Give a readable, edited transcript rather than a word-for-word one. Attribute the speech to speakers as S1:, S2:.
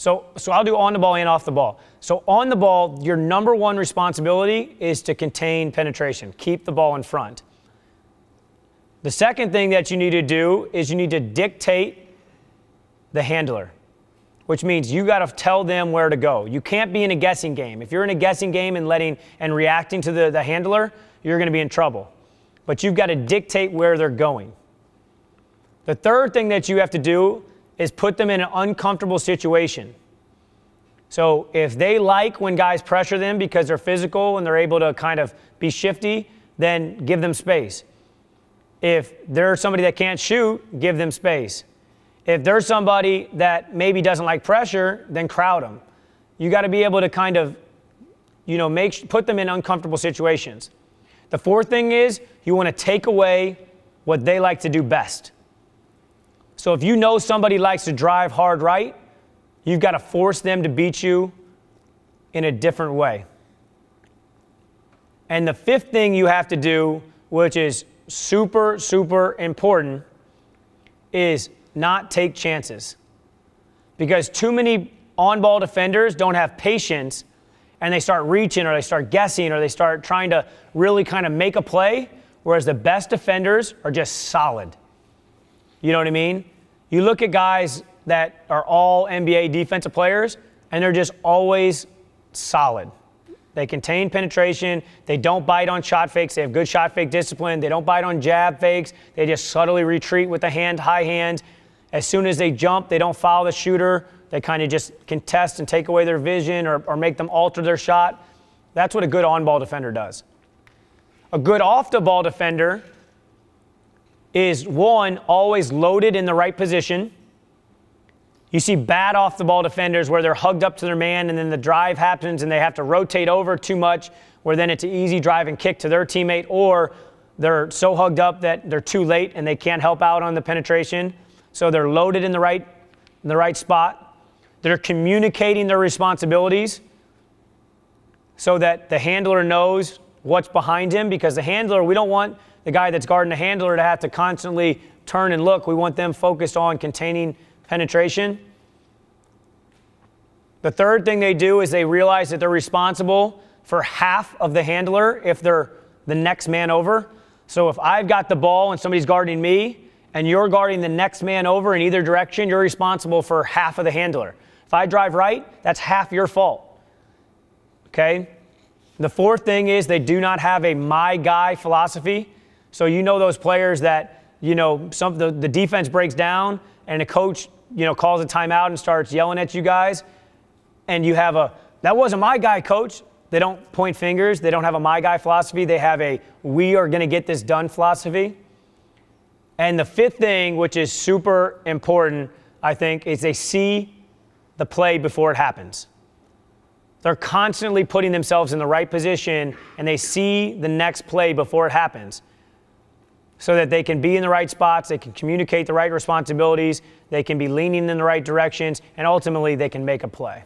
S1: So I'll do on the ball and off the ball. So on the ball, your number one responsibility is to contain penetration. Keep the ball in front. The second thing that you need to do is you need to dictate the handler, which means you got to tell them where to go. You can't be in a guessing game. If you're in a guessing game and reacting to the handler, you're going to be in trouble. But you've got to dictate where they're going. The third thing that you have to do is put them in an uncomfortable situation. So if they like when guys pressure them because they're physical and they're able to kind of be shifty, then give them space. If they're somebody that can't shoot, give them space. If there's somebody that maybe doesn't like pressure, then crowd them. You got to be able to kind of, put them in uncomfortable situations. The fourth thing is you want to take away what they like to do best. So if you know somebody likes to drive hard right, you've got to force them to beat you in a different way. And the fifth thing you have to do, which is super, super important, is not take chances. Because too many on-ball defenders don't have patience, and they start reaching or they start guessing or they start trying to really kind of make a play, whereas the best defenders are just solid. You know what I mean? You look at guys that are all NBA defensive players, and they're just always solid. They contain penetration. They don't bite on shot fakes. They have good shot fake discipline. They don't bite on jab fakes. They just subtly retreat with the high hand. As soon as they jump, they don't foul the shooter. They kind of just contest and take away their vision or make them alter their shot. That's what a good on-ball defender does. A good off-the-ball defender is, one, always loaded in the right position. You see bad off-the-ball defenders where they're hugged up to their man and then the drive happens and they have to rotate over too much, where then it's an easy drive and kick to their teammate, or they're so hugged up that they're too late and they can't help out on the penetration. So they're loaded in the right spot. They're communicating their responsibilities so that the handler knows what's behind him, because the handler, we don't want the guy that's guarding the handler to have to constantly turn and look. We want them focused on containing penetration. The third thing they do is they realize that they're responsible for half of the handler if they're the next man over. So if I've got the ball and somebody's guarding me and you're guarding the next man over in either direction, you're responsible for half of the handler. If I drive right, that's half your fault. Okay? The fourth thing is they do not have a my guy philosophy. So those players that, the defense breaks down and the coach, calls a timeout and starts yelling at you guys. And you have that wasn't my guy, coach. They don't point fingers. They don't have a my guy philosophy. They have a we are going to get this done philosophy. And the fifth thing, which is super important, I think, is they see the play before it happens. They're constantly putting themselves in the right position, and they see the next play before it happens so that they can be in the right spots, they can communicate the right responsibilities, they can be leaning in the right directions, and ultimately they can make a play.